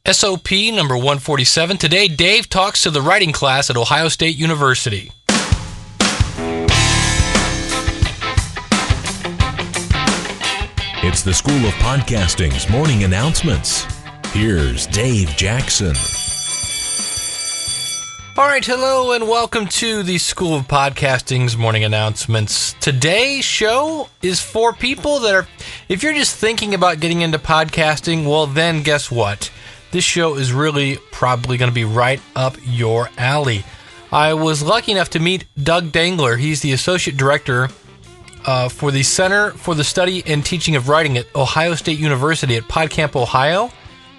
SOP number 147. Today, Dave talks to the writing class at Ohio State University. It's the School of Podcasting's morning announcements. Here's Dave Jackson. All right, hello and welcome to the School of Podcasting's morning announcements. Today's show is for people that are, if you're just thinking about getting into podcasting, well then guess what? This show is really probably going to be right up your alley. I was lucky enough to meet Doug Dangler. He's the Associate Director for the Center for the Study and Teaching of Writing at Ohio State University at PodCamp, Ohio.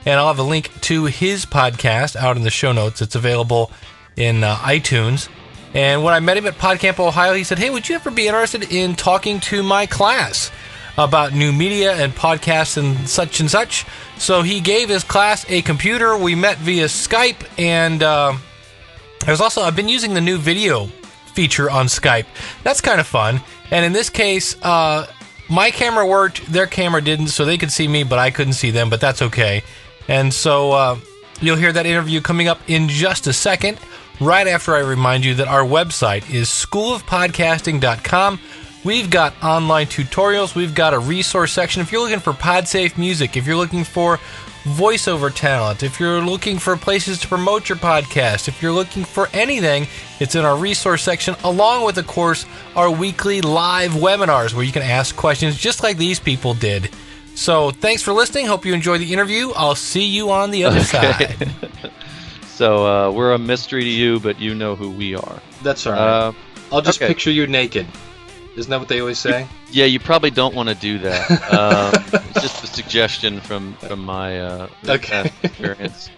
And I'll have a link to his podcast out in the show notes. It's available in iTunes. And when I met him at PodCamp, Ohio, he said, hey, would you ever be interested in talking to my class about new media and podcasts and such? So he gave his class a computer. We met via Skype, and I've been using the new video feature on Skype. That's kind of fun. And in this case, my camera worked, their camera didn't, so they could see me, but I couldn't see them, but that's okay. And so you'll hear that interview coming up in just a second, right after I remind you that our website is schoolofpodcasting.com. We've got online tutorials. We've got a resource section. If you're looking for pod-safe music, if you're looking for voiceover talent, if you're looking for places to promote your podcast, if you're looking for anything, it's in our resource section, along with, of course, our weekly live webinars where you can ask questions just like these people did. So thanks for listening. Hope you enjoy the interview. I'll see you on the other side. So we're a mystery to you, but you know who we are. That's all right. I'll just picture you naked. Isn't that what they always say? Yeah, you probably don't want to do that. It's just a suggestion from my past experience.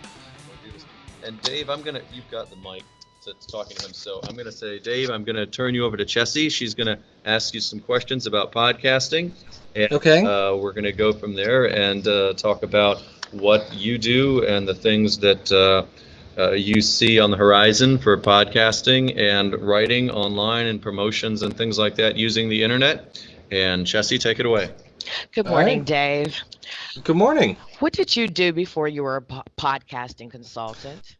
And Dave, you've got the mic that's talking to him, so I'm gonna say, Dave, I'm gonna turn you over to Chessie. She's gonna ask you some questions about podcasting. And, we're gonna go from there and talk about what you do and the things that you see on the horizon for podcasting and writing online and promotions and things like that using the internet. And Chessie, take it away. Good morning, Dave. Good morning. What did you do before you were a podcasting consultant?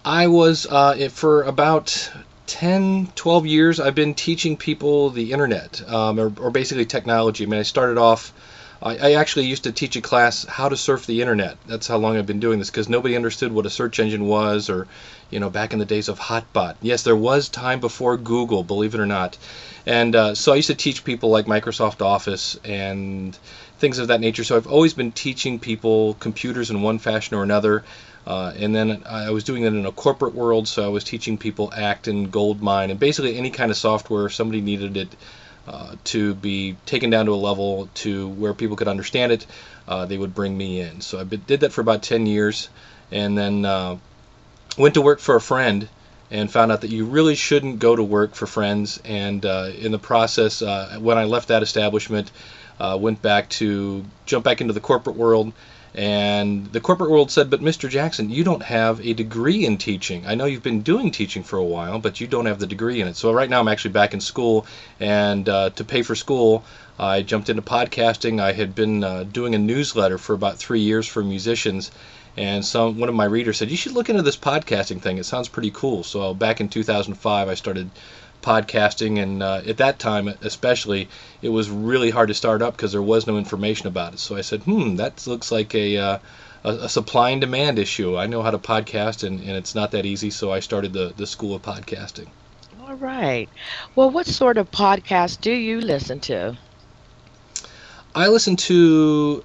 I was, for about 10, 12 years, I've been teaching people the internet, or basically technology. I mean, I started off, I actually used to teach a class how to surf the internet. That's how long I've been doing this, because nobody understood what a search engine was, or, back in the days of Hotbot. Yes, there was time before Google, believe it or not. And so I used to teach people like Microsoft Office and things of that nature. So I've always been teaching people computers in one fashion or another. And then I was doing it in a corporate world, so I was teaching people Act and Goldmine, and basically any kind of software, if somebody needed it to be taken down to a level to where people could understand it, they would bring me in. So I did that for about 10 years, and then went to work for a friend and found out that you really shouldn't go to work for friends. And in the process, when I left that establishment, jumped back into the corporate world. And the corporate world said, but Mr. Jackson, you don't have a degree in teaching. I know you've been doing teaching for a while, but you don't have the degree in it. So right now I'm actually back in school, and to pay for school, I jumped into podcasting. I had been doing a newsletter for about 3 years for musicians, and one of my readers said, you should look into this podcasting thing. It sounds pretty cool. So back in 2005, I started podcasting, and at that time especially, it was really hard to start up because there was no information about it. So I said, that looks like a supply and demand issue. I know how to podcast, and it's not that easy, so I started the School of Podcasting. All right. Well, what sort of podcast do you listen to? I listen to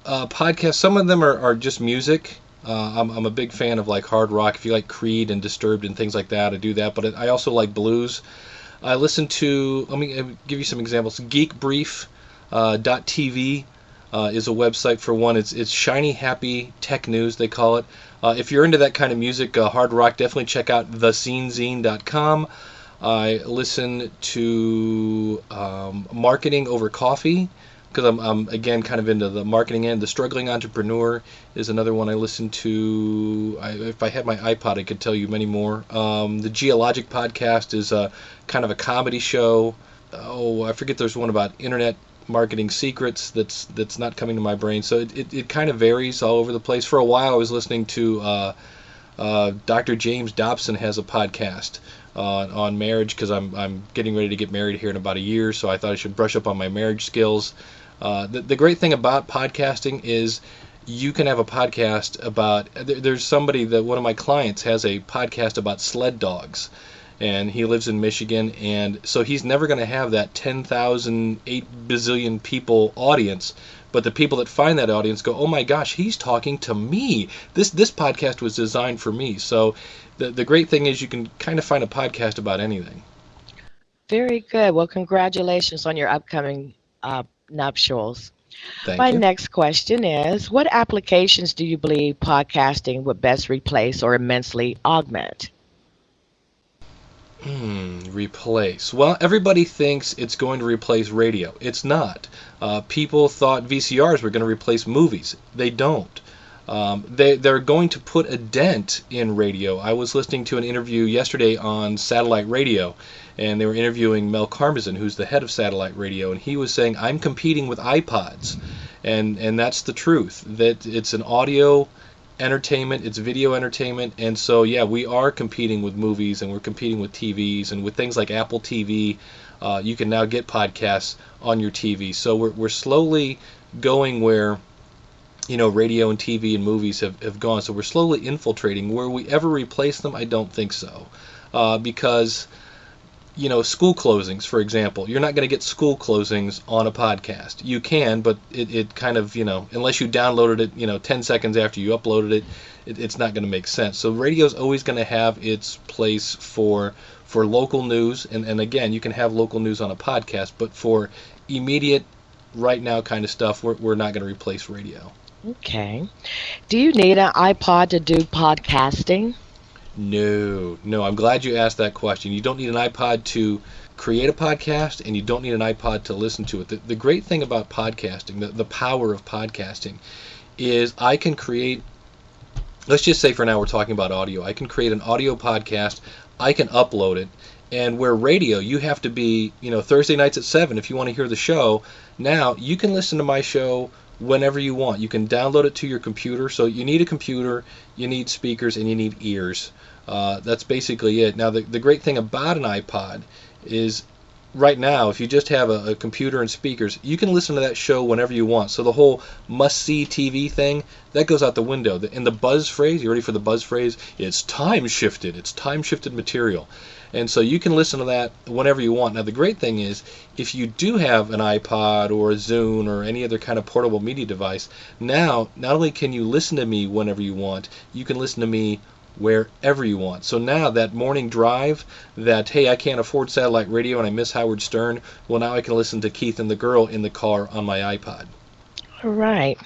podcasts. Some of them are just music. I'm a big fan of like hard rock. If you like Creed and Disturbed and things like that, I do that. But I also like blues. I listen to, let me give you some examples. Geekbrief.tv is a website for one. It's shiny, happy tech news, they call it. If you're into that kind of music, hard rock, definitely check out thescenezine.com. I listen to Marketing Over Coffee, because I'm again kind of into the marketing end. The Struggling Entrepreneur is another one I listen to. If I had my iPod, I could tell you many more. The Geologic podcast is kind of a comedy show. I forget, there's one about internet marketing secrets that's not coming to my brain. So it kind of varies all over the place. For a while, I was listening to Dr. James Dobson has a podcast on marriage, because I'm getting ready to get married here in about a year, so I thought I should brush up on my marriage skills. The great thing about podcasting is you can have a podcast about, there's somebody that one of my clients has a podcast about sled dogs, and he lives in Michigan, and so he's never going to have that 10,000, 8 bazillion people audience, but the people that find that audience go, oh my gosh, he's talking to me. This podcast was designed for me. So the great thing is you can kind of find a podcast about anything. Very good. Well, congratulations on your upcoming nuptials. Thank My you. next question is, what applications do you believe podcasting would best replace or immensely augment? Replace. Well, everybody thinks it's going to replace radio. It's not. People thought VCRs were going to replace movies. They don't. They're going to put a dent in radio. I was listening to an interview yesterday on satellite radio, and they were interviewing Mel Karmazin, who's the head of satellite radio, and he was saying, I'm competing with iPods. And that's the truth, that it's an audio entertainment, it's video entertainment, and so yeah, we are competing with movies, and we're competing with TVs, and with things like Apple TV, you can now get podcasts on your TV. So we're slowly going where, radio and TV and movies have gone. So we're slowly infiltrating. Where we ever replace them, I don't think so, because school closings, for example, you're not going to get school closings on a podcast. You can, but it kind of, unless you downloaded it, 10 seconds after you uploaded it, it's not going to make sense. So radio's always going to have its place for local news, and again, you can have local news on a podcast, but for immediate, right now kind of stuff, we're not going to replace radio. Okay. Do you need an iPod to do podcasting? No. I'm glad you asked that question. You don't need an iPod to create a podcast, and you don't need an iPod to listen to it. The great thing about podcasting, the power of podcasting, is I can create, let's just say for now we're talking about audio. I can create an audio podcast, I can upload it, and where radio, you have to be, Thursday nights at 7 if you want to hear the show. Now, you can listen to my show whenever you want. You can download it to your computer. So you need a computer, you need speakers, and you need ears. That's basically it. Now, the great thing about an iPod is right now, if you just have a computer and speakers, you can listen to that show whenever you want. So the whole must-see TV thing, that goes out the window. And the buzz phrase, you ready for the buzz phrase? It's time-shifted. It's time-shifted material. And so you can listen to that whenever you want. Now, the great thing is, if you do have an iPod or a Zune or any other kind of portable media device, now, not only can you listen to me whenever you want, you can listen to me wherever you want. So now that morning drive that, hey, I can't afford satellite radio and I miss Howard Stern, well, now I can listen to Keith and the Girl in the car on my iPod. All right.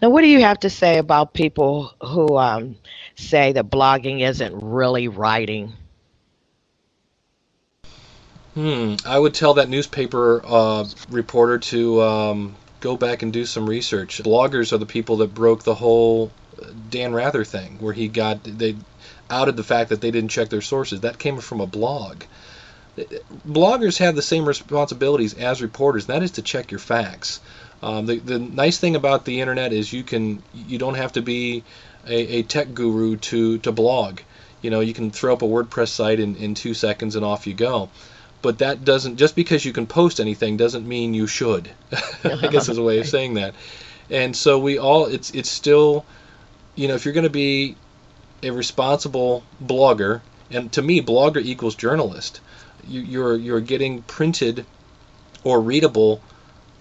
Now, what do you have to say about people who say that blogging isn't really writing? I would tell that newspaper reporter to go back and do some research. Bloggers are the people that broke the whole Dan Rather thing, where they outed the fact that they didn't check their sources. That came from a blog. Bloggers have the same responsibilities as reporters, and that is to check your facts. The nice thing about the internet is you don't have to be a tech guru to blog. You can throw up a WordPress site in 2 seconds and off you go. But that doesn't, just because you can post anything doesn't mean you should. I guess is a way of saying that. And so it's still, if you're going to be a responsible blogger, and to me, blogger equals journalist. You're getting printed or readable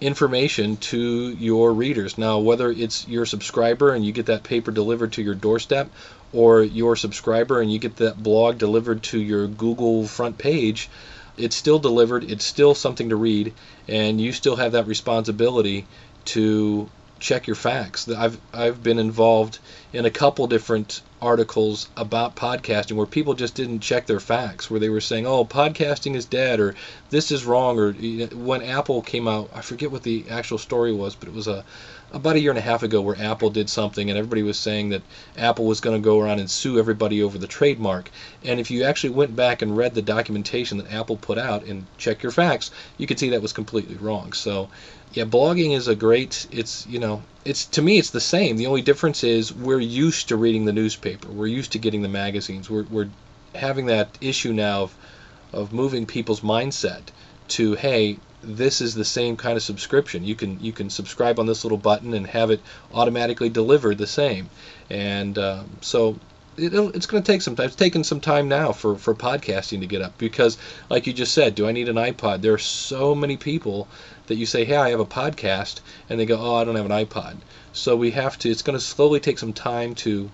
information to your readers. Now, whether it's your subscriber and you get that paper delivered to your doorstep, or your subscriber and you get that blog delivered to your Google front page, it's still delivered, it's still something to read, and you still have that responsibility to check your facts. I've been involved in a couple different articles about podcasting where people just didn't check their facts, where they were saying, oh, podcasting is dead, or this is wrong, or when Apple came out, I forget what the actual story was, but it was a about a year and a half ago where Apple did something, and everybody was saying that Apple was going to go around and sue everybody over the trademark. And if you actually went back and read the documentation that Apple put out and check your facts, you could see that was completely wrong. So yeah, blogging is a great, it's to me it's the same. The only difference is we're used to reading the newspaper. We're used to getting the magazines. We're having that issue now of moving people's mindset to, hey, this is the same kind of subscription. You can subscribe on this little button and have it automatically delivered the same. And so it's going to take some time. It's taken some time now for podcasting to get up because, like you just said, do I need an iPod? There are so many people that you say, hey, I have a podcast, and they go, oh, I don't have an iPod. So it's going to slowly take some time to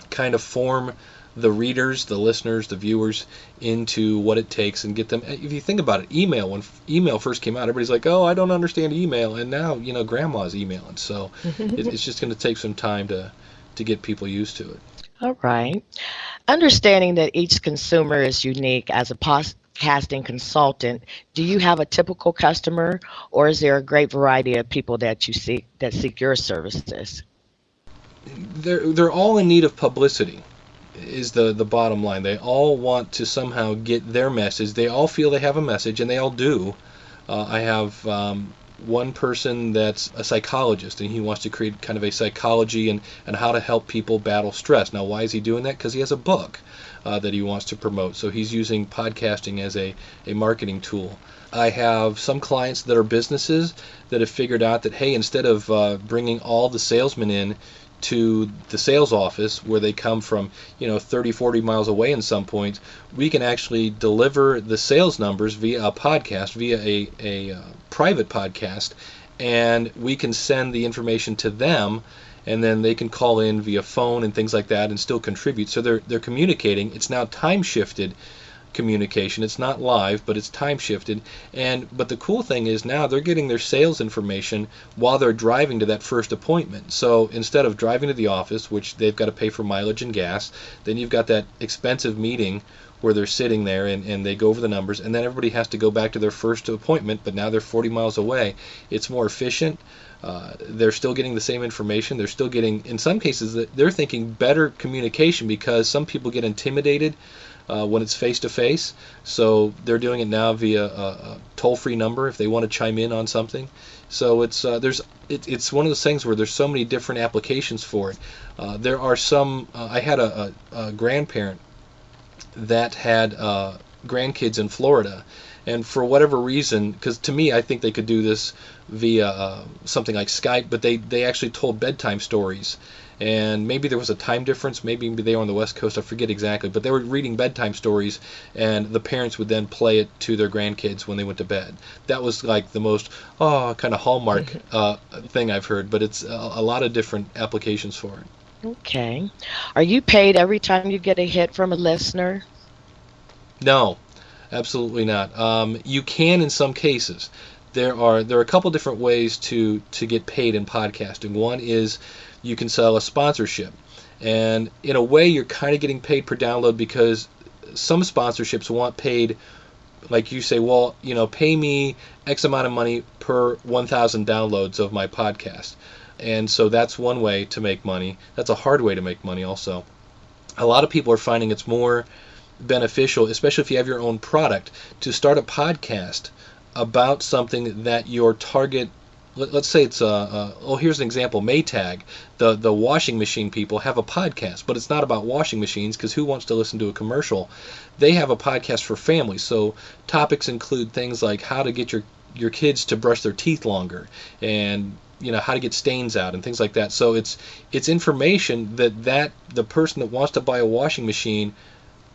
kind of form the readers, the listeners, the viewers into what it takes and get them. If you think about it, when email first came out, everybody's like, oh, I don't understand email. And now, grandma's emailing. So it's just going to take some time to get people used to it. All right. Understanding that each consumer is unique, as a podcasting consultant, do you have a typical customer, or is there a great variety of people that seek your services? They're all in need of publicity, is the bottom line. They all want to somehow get their message. They all feel they have a message, and they all do. I have one person that's a psychologist, and he wants to create kind of a psychology and how to help people battle stress. Now, why is he doing that? Because he has a book that he wants to promote. So he's using podcasting as a marketing tool. I have some clients that are businesses that have figured out that, hey, instead of bringing all the salesmen in to the sales office where they come from 30, 40 miles away in some points, we can actually deliver the sales numbers via a podcast, via a private podcast, and we can send the information to them, and then they can call in via phone and things like that and still contribute. So they're communicating. It's now time shifted communication. It's not live, but it's time shifted. But the cool thing is now they're getting their sales information while they're driving to that first appointment. So instead of driving to the office, which they've got to pay for mileage and gas, then you've got that expensive meeting where they're sitting there and they go over the numbers, and then everybody has to go back to their first appointment, but now they're 40 miles away. It's more efficient. They're still getting the same information. They're still getting, in some cases, they're thinking better communication, because some people get intimidated when it's face-to-face. So they're doing it now via a toll-free number if they want to chime in on something. So it's one of those things where there's so many different applications for it. There are some. I had a grandparent that had grandkids in Florida, and for whatever reason, because to me I think they could do this via something like Skype, but they actually told bedtime stories. And maybe there was a time difference, maybe they were on the West Coast, I forget exactly, but they were reading bedtime stories, and the parents would then play it to their grandkids when they went to bed. That was like the most kind of hallmark thing I've heard, but it's a lot of different applications for it. Okay. Are you paid every time you get a hit from a listener? No, absolutely not. You can in some cases. There are a couple different ways to get paid in podcasting. One is you can sell a sponsorship, and in a way you're kind of getting paid per download, because some sponsorships want paid, like you say, well, pay me X amount of money per 1,000 downloads of my podcast. And so that's one way to make money. That's a hard way to make money also. A lot of people are finding it's more beneficial, especially if you have your own product, to start a podcast about something that your target, let's say it's here's an example. Maytag, the washing machine people, have a podcast, but it's not about washing machines, because who wants to listen to a commercial? They have a podcast for families. So topics include things like how to get your kids to brush their teeth longer, and how to get stains out and things like that. So it's information that the person that wants to buy a washing machine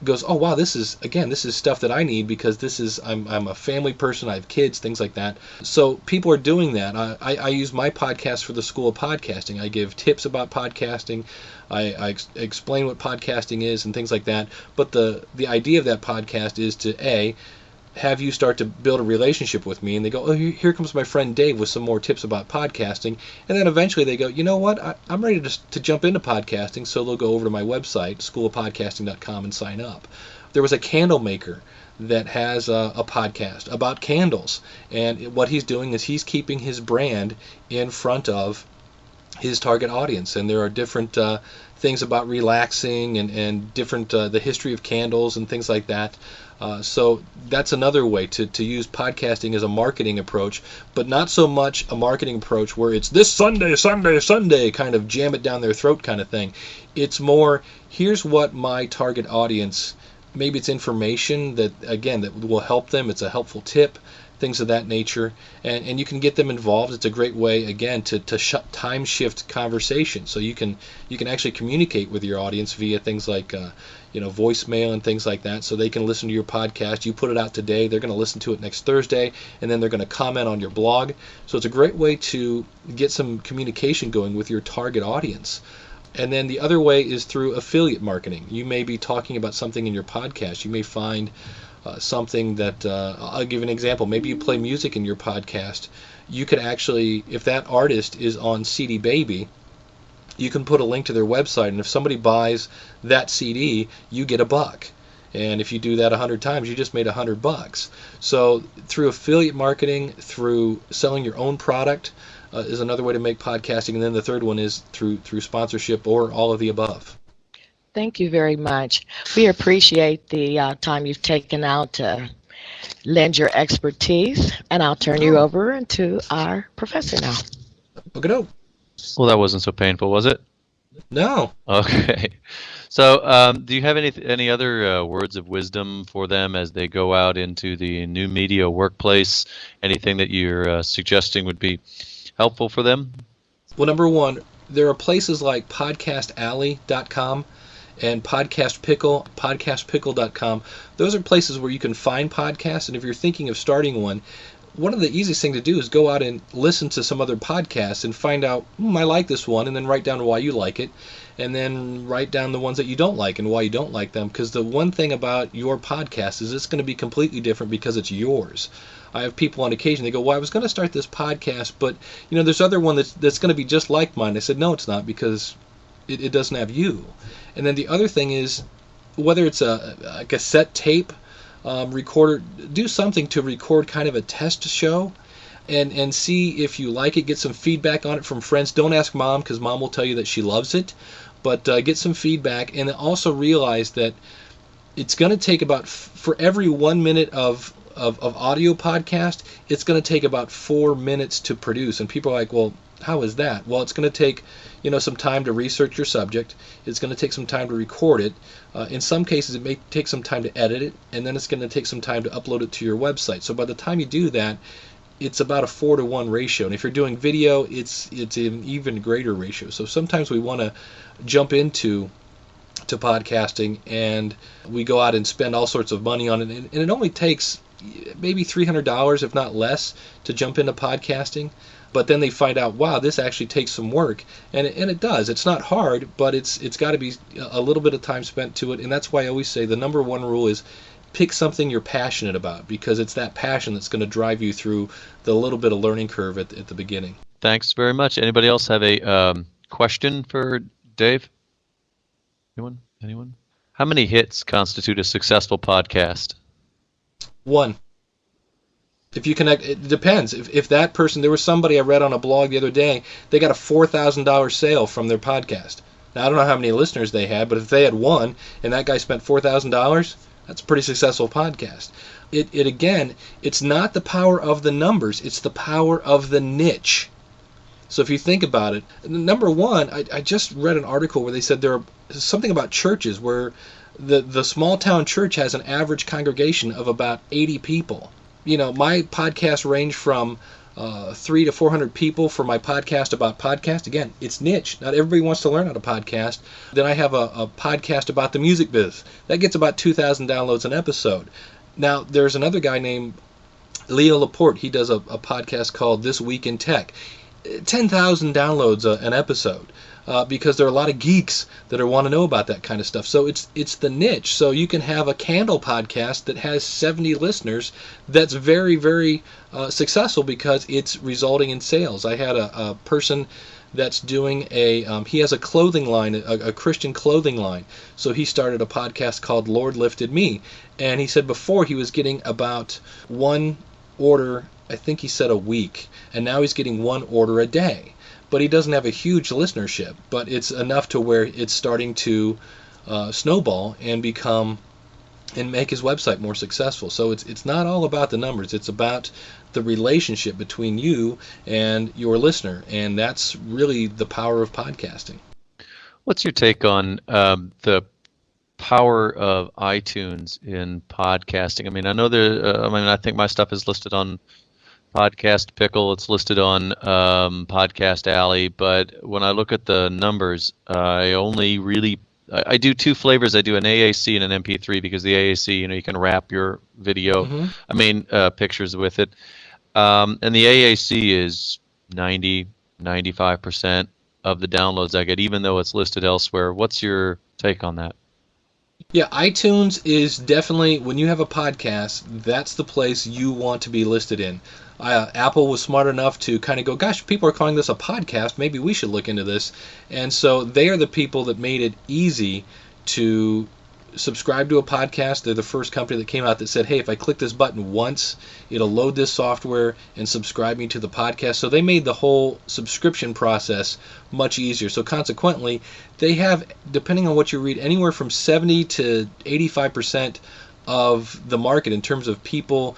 goes, oh wow, this is stuff that I need, because I'm a family person, I have kids, things like that. So people are doing that. I use my podcast for the School of Podcasting. I give tips about podcasting. I explain what podcasting is and things like that. But the idea of that podcast is to have you start to build a relationship with me, and they go, oh, here comes my friend Dave with some more tips about podcasting, and then eventually they go, you know what, I'm ready to jump into podcasting, so they'll go over to my website, schoolofpodcasting.com, and sign up. There was a candle maker that has a podcast about candles, and what he's doing is he's keeping his brand in front of his target audience. And there are different things about relaxing and different the history of candles and things like that. So that's another way to use podcasting as a marketing approach, but not so much a marketing approach where it's this Sunday, Sunday, Sunday, kind of jam it down their throat kind of thing. It's more, here's what my target audience, maybe it's information that, again, that will help them. It's a helpful tip, things of that nature, and you can get them involved. It's a great way, again, to time shift conversation. So you can actually communicate with your audience via things like voicemail and things like that, so they can listen to your podcast. You put it out today, they're going to listen to it next Thursday, and then they're going to comment on your blog. So it's a great way to get some communication going with your target audience. And then the other way is through affiliate marketing. You may be talking about something in your podcast. You may find something that, I'll give an example. Maybe you play music in your podcast. You could actually, if that artist is on CD Baby, you can put a link to their website, and if somebody buys that CD, you get $1. And if you do that 100 times, you just made $100. So through affiliate marketing, through selling your own product, is another way to make podcasting. And then the third one is through sponsorship or all of the above. Thank you very much. We appreciate the time you've taken out to lend your expertise, and I'll turn you over to our professor now. Okay. Well, that wasn't so painful, was it? No. Okay. So, do you have any other words of wisdom for them as they go out into the new media workplace? Anything that you're suggesting would be helpful for them? Well, number one, there are places like podcastalley.com and podcastpickle.com. Those are places where you can find podcasts, and if you're thinking of starting one of the easiest things to do is go out and listen to some other podcasts and find out, I like this one, and then write down why you like it, and then write down the ones that you don't like and why you don't like them, because the one thing about your podcast is it's going to be completely different because it's yours. I have people on occasion, they go, well, I was going to start this podcast, but there's other one that's going to be just like mine. I said, no, it's not, because it doesn't have you. And then the other thing is, whether it's a cassette tape recorder, do something to record kind of a test show and see if you like it. Get some feedback on it from friends. Don't ask mom, because mom will tell you that she loves it, but get some feedback. And also realize that it's going to take about, for every 1 minute of audio podcast, it's going to take about 4 minutes to produce. And people are like, well, how is that? Well, it's going to take some time to research your subject. It's going to take some time to record it. In some cases, it may take some time to edit it, and then it's going to take some time to upload it to your website. So by the time you do that, it's about a 4-to-1 ratio. And if you're doing video, it's an even greater ratio. So sometimes we want to jump into podcasting, and we go out and spend all sorts of money on it, and it only takes maybe $300, if not less, to jump into podcasting. But then they find out, wow, this actually takes some work, and it does. It's not hard, but it's got to be a little bit of time spent to it. And that's why I always say the number one rule is pick something you're passionate about, because it's that passion that's going to drive you through the little bit of learning curve at the beginning. Thanks very much. Anybody else have a question for Dave? Anyone? How many hits constitute a successful podcast? 1. If you connect, it depends. If that person, there was somebody I read on a blog the other day, they got a $4,000 sale from their podcast. Now, I don't know how many listeners they had, but if they had one and that guy spent $4,000, that's a pretty successful podcast. It again, it's not the power of the numbers, it's the power of the niche. So if you think about it, number one, I just read an article where they said there are something about churches where the small town church has an average congregation of about 80 people. My podcasts range from 300 to 400 people for my podcast about podcast. Again, it's niche. Not everybody wants to learn how to podcast. Then I have a podcast about the music biz. That gets about 2,000 downloads an episode. Now, there's another guy named Leo Laporte. He does a podcast called This Week in Tech. 10,000 downloads an episode. Because there are a lot of geeks that want to know about that kind of stuff. So it's the niche. So you can have a candle podcast that has 70 listeners that's very, very successful because it's resulting in sales. I had a person that's doing he has a clothing line, a Christian clothing line. So he started a podcast called Lord Lifted Me. And he said before he was getting about 1 order, I think he said a week, and now he's getting 1 order a day. but he doesn't have a huge listenership. But it's enough to where it's starting to snowball and make his website more successful. So it's not all about the numbers. It's about the relationship between you and your listener, and that's really the power of podcasting. What's your take on the power of iTunes in podcasting? I mean, I know I think my stuff is listed on Podcast Pickle. It's listed on Podcast Alley, but when I look at the numbers, I do two flavors. I do an AAC and an MP3 because the AAC, you can wrap your video, pictures with it. And the AAC is 95% of the downloads I get, even though it's listed elsewhere. What's your take on that? Yeah, iTunes is definitely, when you have a podcast, that's the place you want to be listed in. Apple was smart enough to kind of go, gosh, people are calling this a podcast, maybe we should look into this. And so they are the people that made it easy to subscribe to a podcast. They're the first company that came out that said, hey, if I click this button once, it'll load this software and subscribe me to the podcast. So they made the whole subscription process much easier. So consequently, they have, depending on what you read, anywhere from 70 to 85% of the market in terms of people.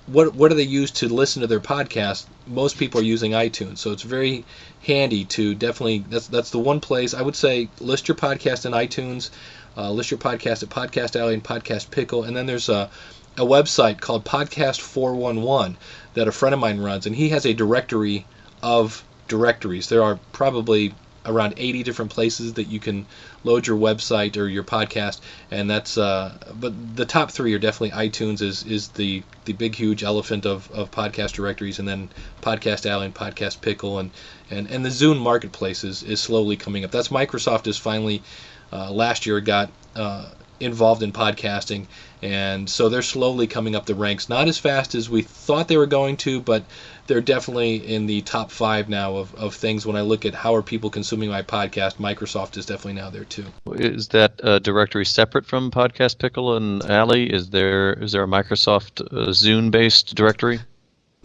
What do they use to listen to their podcast? Most people are using iTunes, so it's very handy to definitely. That's the one place I would say list your podcast in iTunes, list your podcast at Podcast Alley and Podcast Pickle, and then there's a website called Podcast 411 that a friend of mine runs, and he has a directory of directories. There are probably around 80 different places that you can load your website or your podcast, and that's but the top three are definitely iTunes is the big huge elephant of podcast directories, and then Podcast Alley and Podcast Pickle, and the Zune marketplace is slowly coming up. That's Microsoft is finally last year got involved in podcasting, and so they're slowly coming up the ranks, not as fast as we thought they were going to, but they're definitely in the top 5 now of things. When I look at how are people consuming my podcast, Microsoft is definitely now there too. Is that directory separate from Podcast Pickle and Alley? Is there a Microsoft Zune-based directory?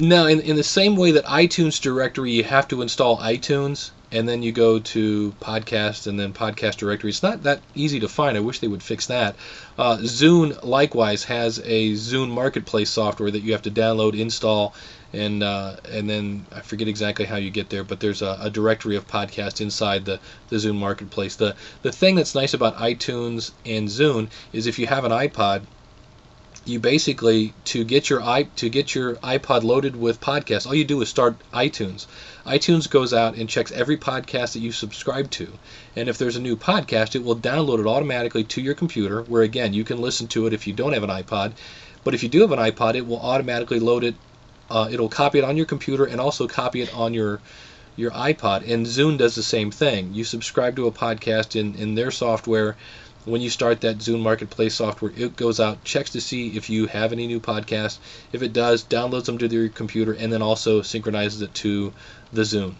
No, in the same way that iTunes directory, you have to install iTunes, and then you go to podcast and then podcast directory. It's not that easy to find. I wish they would fix that. Zune likewise has a Zune marketplace software that you have to download, install, and then I forget exactly how you get there, but there's a directory of podcasts inside the Zune marketplace. The thing that's nice about iTunes and Zune is if you have an iPod, you basically, to get your iPod loaded with podcasts, all you do is start iTunes. iTunes goes out and checks every podcast that you subscribe to, and if there's a new podcast, it will download it automatically to your computer, where again you can listen to it if you don't have an iPod. But if you do have an iPod, it will automatically load it. It'll copy it on your computer and also copy it on your iPod. And Zune does the same thing. You subscribe to a podcast in their software. When you start that Zune Marketplace software, it goes out, checks to see if you have any new podcasts. If it does, downloads them to your computer, and then also synchronizes it to the Zune.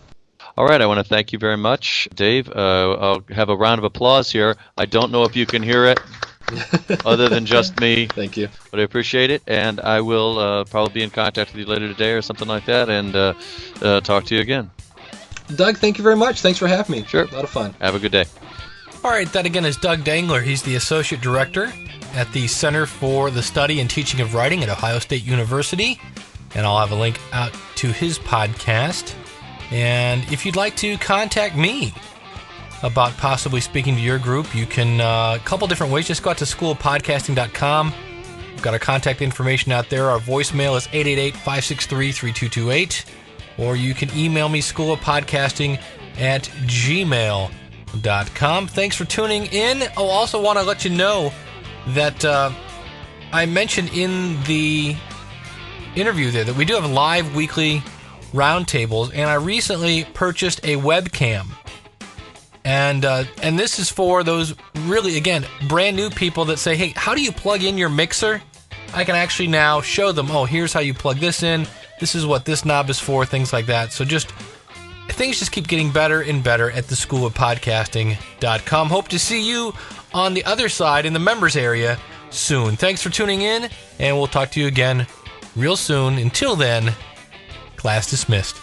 All right, I want to thank you very much, Dave. I'll have a round of applause here. I don't know if you can hear it, other than just me. Thank you. But I appreciate it, and I will probably be in contact with you later today or something like that, and talk to you again. Doug, thank you very much. Thanks for having me. Sure. A lot of fun. Have a good day. All right, that again is Doug Dangler. He's the Associate Director at the Center for the Study and Teaching of Writing at Ohio State University. And I'll have a link out to his podcast. And if you'd like to contact me about possibly speaking to your group, you can, a couple different ways. Just go out to schoolofpodcasting.com. We've got our contact information out there. Our voicemail is 888-563-3228. Or you can email me, schoolofpodcasting@gmail.com. Thanks for tuning in. I also want to let you know that I mentioned in the interview there that we do have live weekly roundtables, and I recently purchased a webcam. And this is for those really, again, brand new people that say, hey, how do you plug in your mixer? I can actually now show them, oh, here's how you plug this in. This is what this knob is for, things like that. So things just keep getting better and better at theschoolofpodcasting.com. Hope to see you on the other side in the members area soon. Thanks for tuning in, and we'll talk to you again real soon. Until then, class dismissed.